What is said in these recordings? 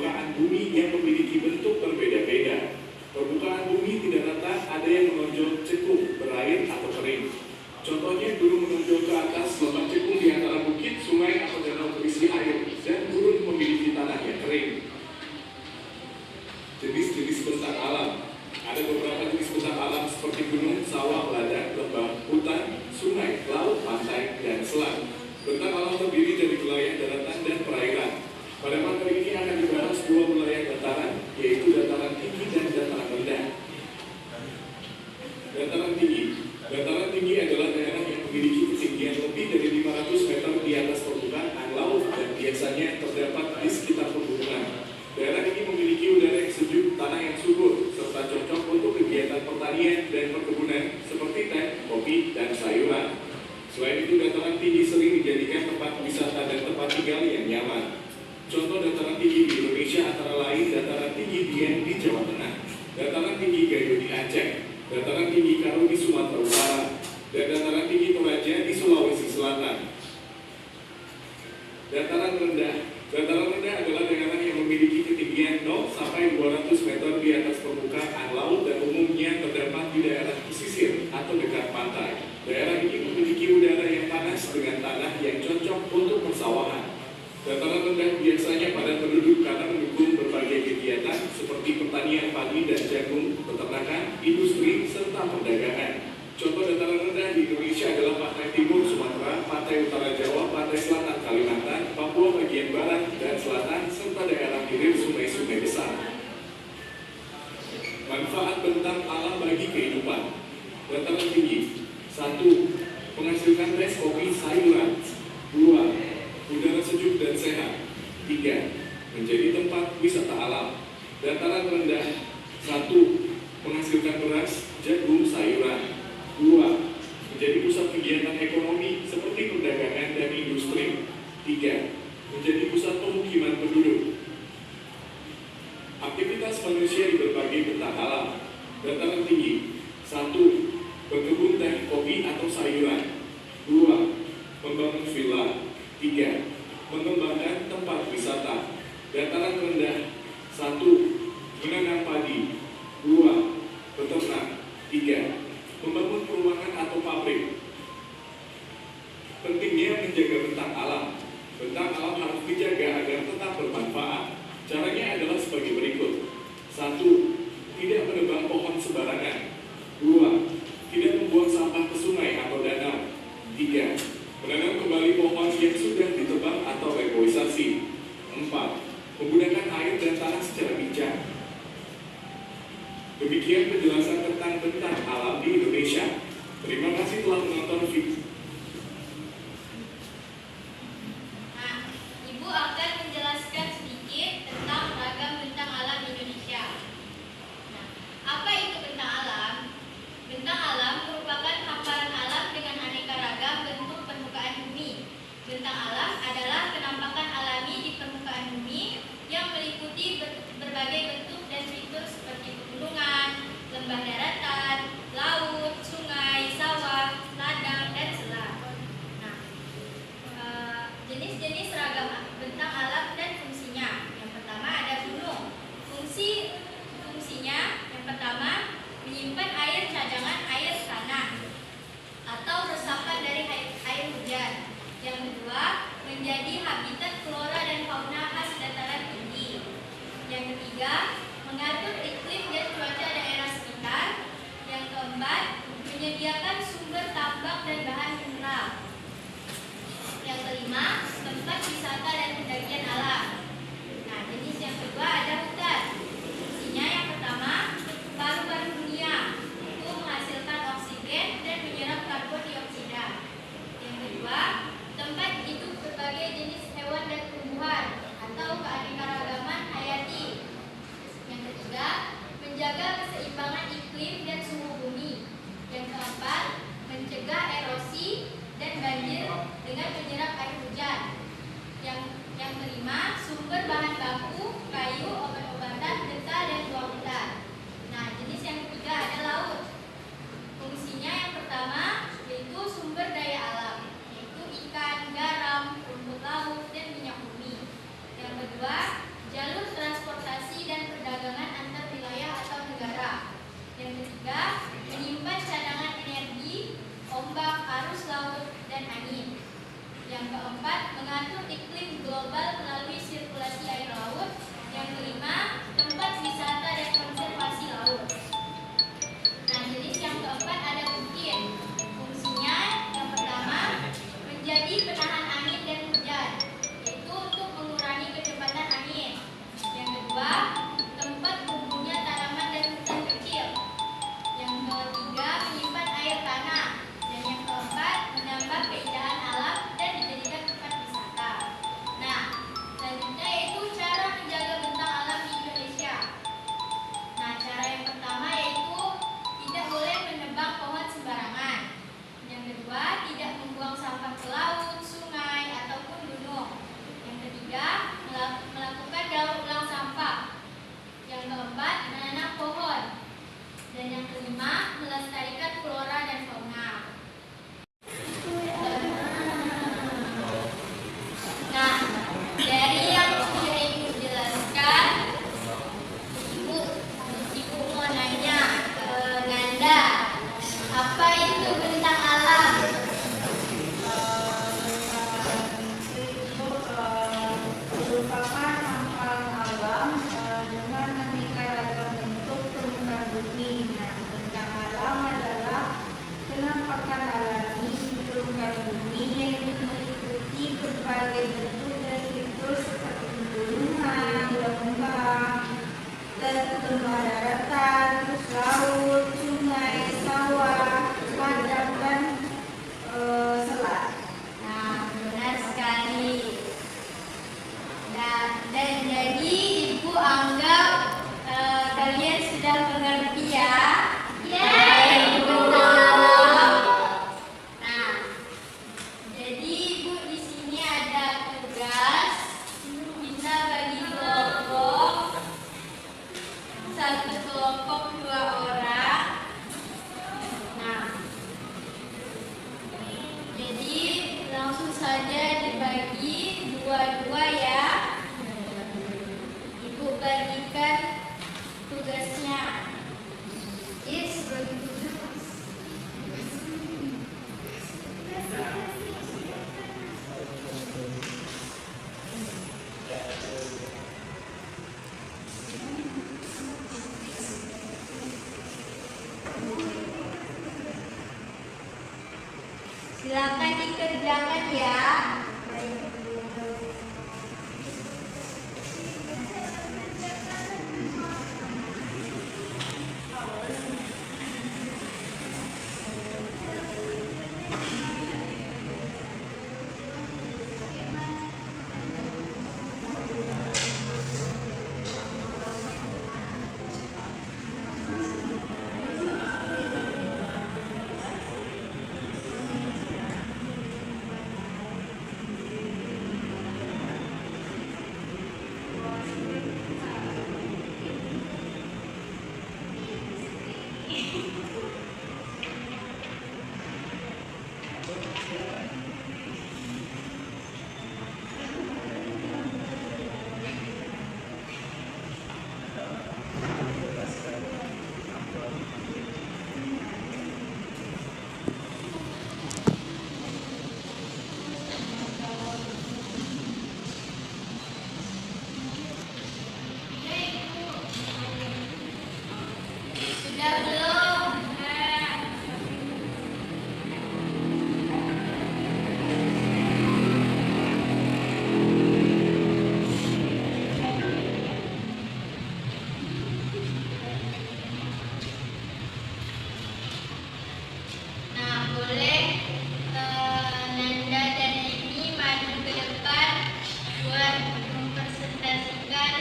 permukaan bumi yang memiliki bentuk berbeda-beda. Permukaan bumi tidak rata, ada yang menonjol cekung, berair atau kering. Contohnya gunung menonjol ke atas, lemak cekung di antara bukit, sungai atau danau berisi air, dan gurun memiliki tanah yang kering. Jenis-jenis bentang alam. Ada beberapa jenis bentang alam seperti gunung, sawah, ladang, lembah, hutan, sungai, laut, pantai, dan selat. Bentang alam terdiri dari wilayah daratan dan perairan. Pada materi ini akan dibahas dua wilayah dataran, yaitu dataran tinggi dan dataran rendah. Dataran tinggi. Dataran tinggi adalah daerah yang memiliki ketinggian lebih dari 500 meter di atas permukaan laut dan biasanya terdapat di sekitar pegunungan. Daerah ini memiliki udara yang sejuk, tanah yang subur, serta cocok untuk kegiatan pertanian dan perkebunan seperti teh, kopi, dan sayuran. Selain itu, dataran tinggi sering dijadikan tempat wisata dan tempat tinggal yang nyaman. Contoh dataran tinggi di Indonesia antara lain dataran tinggi Dieng di Jawa Tengah, dataran tinggi Gayo di Aceh, dataran tinggi Karo di Sumatera Utara, dan dataran tinggi Toraja di Sulawesi Selatan. Dataran rendah. Dataran rendah adalah daerah yang memiliki ketinggian 0 sampai 200 meter di atas permukaan laut dan umumnya terdapat di daerah pesisir atau dekat pantai. Daerah ini memiliki udara yang panas dengan tanah yang cocok untuk persawahan. Dataran rendah biasanya padat penduduk karena mendukung berbagai kegiatan seperti pertanian padi dan jagung, peternakan, industri, serta perdagangan. Contoh dataran rendah di Indonesia adalah pantai timur Sumatera, pantai utara Jawa, pantai selatan Kalimantan, Papua bagian barat dan selatan, serta daerah hilir sungai-sungai besar. Manfaat bentang alam bagi kehidupan. Dataran tinggi. 1. Menghasilkan teh, kopi, sayuran. 2. Udara sejuk dan sehat. 3. Menjadi tempat wisata alam. Dataran rendah. 1. Menghasilkan beras, jagung, sayuran. 2. Menjadi pusat kegiatan ekonomi seperti perdagangan dan industri. 3. Menjadi pusat pemukiman penduduk. Aktivitas manusia di berbagai bentang alam. Dataran tinggi. 1. Berkebun teh, kopi atau sayuran. 2. Membangun villa. 3. Mengembangkan tempat wisata. Dataran rendah. 1. Menanam padi. 2. Beternak. 3. Membangun perumahan atau pabrik. Pentingnya menjaga bentang alam. Bentang alam harus dijaga agar tetap bermanfaat. Caranya adalah sebagai berikut. 1. Tidak menebang pohon sembarangan. 2. Tidak membuang sampah ke sungai atau danau. 3. Menanam kembali pohon yang sudah ditebang atau reboisasi. 4. Menggunakan air dan tanah secara bijak. Demikian penjelasan tentang bentang alam di Indonesia. Terima kasih telah menonton video. Nah, Ibu akan menjelaskan sedikit tentang ragam bentang alam Indonesia. Nah, apa itu bentang alam? Bentang alam merupakan hamparan alam dengan aneka ragam bentuk permukaan bumi. Bentang alam adalah penampakan alami di permukaan bumi yang meliputi berbagai bentuk dan fitur seperti pegunungan, lembah daratan, laut, sungai, sawah, ladang, dan selat. Nah, jenis-jenis ragam bentang alam dan fungsinya. Yang pertama ada gunung. Fungsinya yang pertama menyimpan air cadangan air tanah atau resapan dari air hujan. Yang kedua menjadi habitat flora dan fauna khas dataran tinggi. Yang ketiga mengatur iklim dan cuaca daerah sekitar. Yang keempat menyediakan sumber tambang dan bahan mineral. Yang kelima tempat wisata dan pendakian alam. Nah, jenis yang kedua ada hutan. Fungsinya yang pertama paru-paru dunia untuk menghasilkan oksigen dan menyerap karbon dioksida. Yang kedua tempat hidup berbagai jenis hewan dan tumbuhan atau keanekaragaman hayati. Yang ketiga menjaga keseimbangan iklim dan suhu bumi. Yang keempat mencegah erosi dan banjir dengan menyerap air hujan. Yang kelima suhu berkelompok 2 orang. Nah, jadi langsung saja dibagi 2-2 ya. Ibu bagikan tugasnya. Yes, bagi tugas. Silakan dikerjakan ya. Sudah belum? Nah, boleh Nanda dan Rini maju ke depan buat mempresentasikan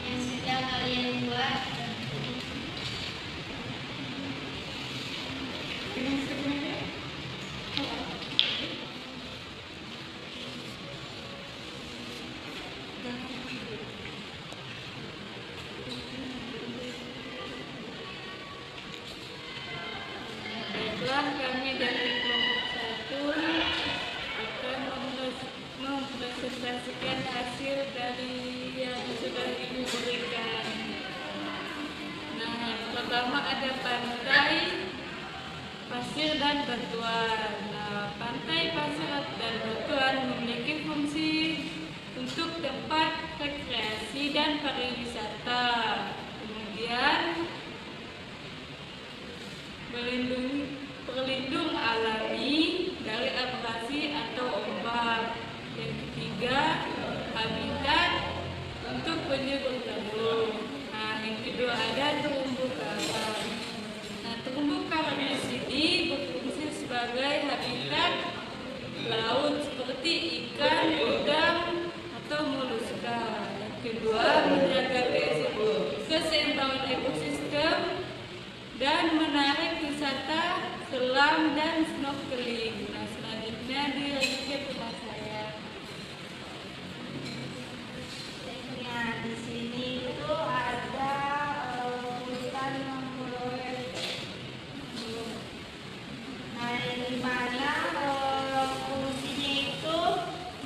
yang sudah kalian buat. Baiklah, kami dari kelompok 1 akan mempresentasikan hasil dari yang sudah Ibu berikan. Nah, yang pertama ada pantai, pasir, dan batuan. Nah, pantai, pasir, dan batuan memiliki fungsi untuk tempat rekreasi dan pariwisata. Kemudian pelindung alami dari abrasi atau ombak. Yang ketiga, habitat untuk penyu bertelur. Nah, yang kedua ada terumbu karang. Nah, terumbu karang di sini berfungsi sebagai habitat laut seperti ikan, udang, atau moluska. Yang kedua, menjaga keseimbangan ekosistem dan menarik wisata selam dan snorkeling. Nah, selanjutnya dilanjutkan sama saya. Nah, di sini itu ada hutan mangrove. Nah, yang dimana fungsinya itu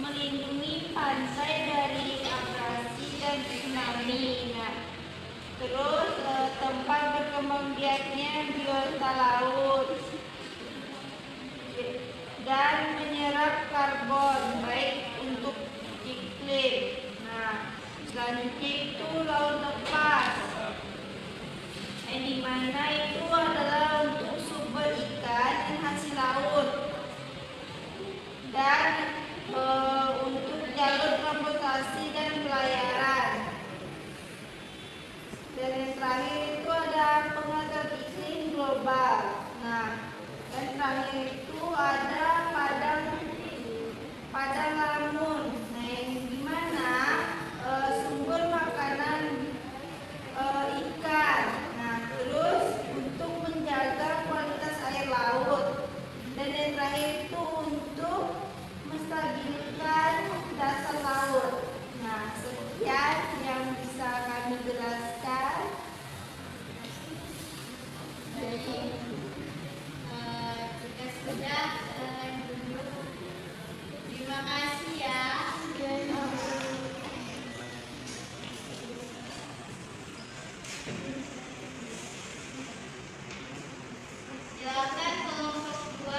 melindungi pantai dari abrasi dan tsunami. Nah, terus tempat berkembang biaknya biota laut dan menyerap karbon baik untuk iklim. Nah, selanjutnya itu laut lepas, yang dimana itu adalah untuk sumber ikan dan hasil laut dan untuk jalur transportasi dan pelayaran. Dan yang terakhir itu ada pengatur iklim global. Nah, dan terakhir itu ada padang lamun. Nah, yang dimana sumber makanan ikan. Nah, terus untuk menjaga kualitas air laut. Dan yang terakhir itu untuk menstabilkan dasar laut. Nah, sekian yang bisa kami jelaskan. sudah, silakan duduk. Terima kasih ya. Silakan kelompok 2.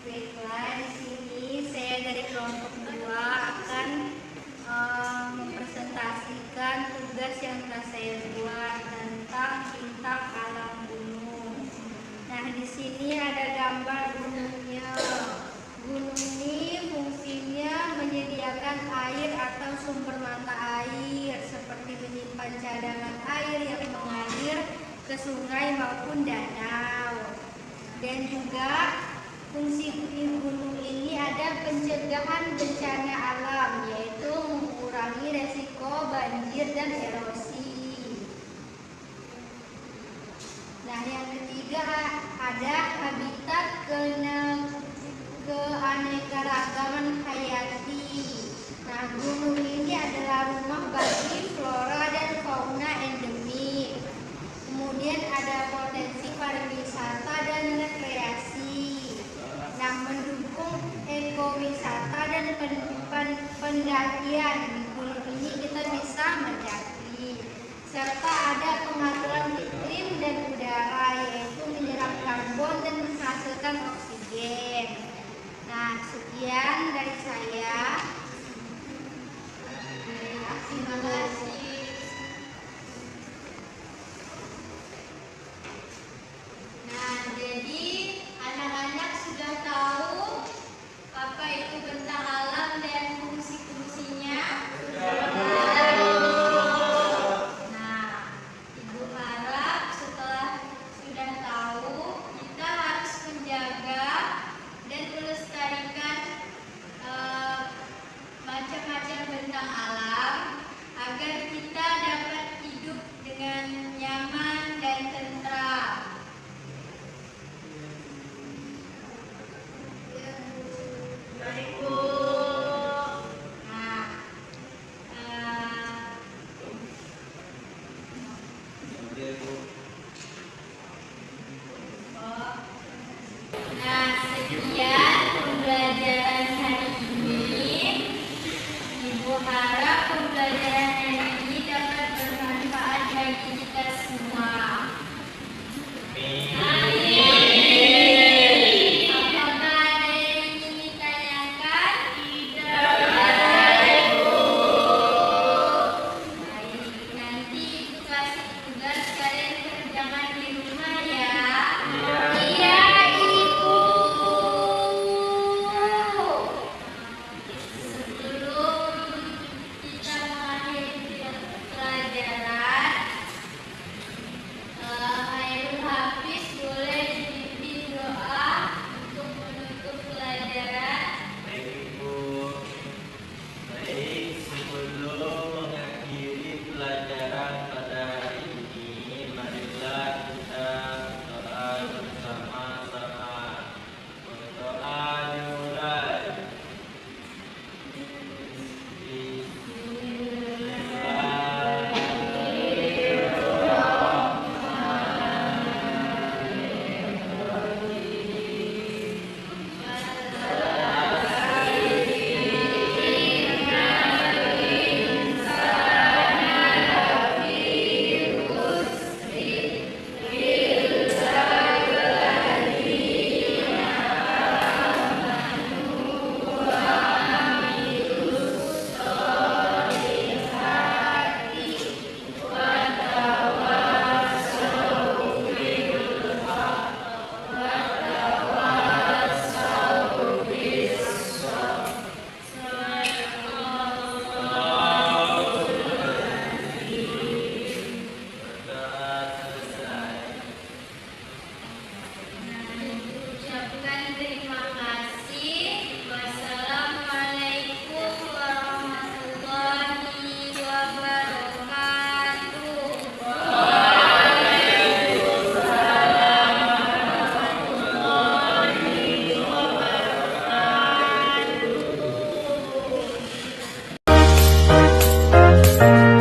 Baiklah, di sini saya dari kelompok 2 akan mempresentasikan tugas yang telah saya buat tentang bintang alam gunung. Nah, di sini ada gambar gunungnya. Gunung ini fungsinya menyediakan air atau sumber mata air, seperti menyimpan cadangan air yang mengalir ke sungai maupun danau. Dan juga fungsi gunung ini ada pencegahan bencana alam, yaitu mengurangi resiko banjir dan erosi. Nah, yang ketiga ada habitat keanekaragaman hayati. Nah, gunung ini adalah rumah bagi flora dan fauna endemik. Kemudian ada potensi pariwisata dan rekreasi. Nah, mendukung ekowisata dan pendakian. Di gunung ini kita bisa mendaki. Serta ada pengaturan iklim dan udara, yaitu menyerap karbon dan menghasilkan oksigen. Nah, sekian dari saya. Terima kasih. Nah, jadi anak-anak sudah tahu apa itu bentang alam dan fungsi-fungsinya. Nah, Ibu harap setelah sudah tahu, kita harus menjaga dan melestarikan macam-macam bentang alam agar kita dapat hidup dengan nyaman dan tentram. Nah, sekian pembelajaran hari ini. Ibu harap pembelajaran hari ini dapat bermanfaat bagi kita semua. Apakah ada yang ingin ditanyakan? Baik, nanti Ibu kasih tugas kalian kerjakan di rumah ya. Iya, Ibu. Thank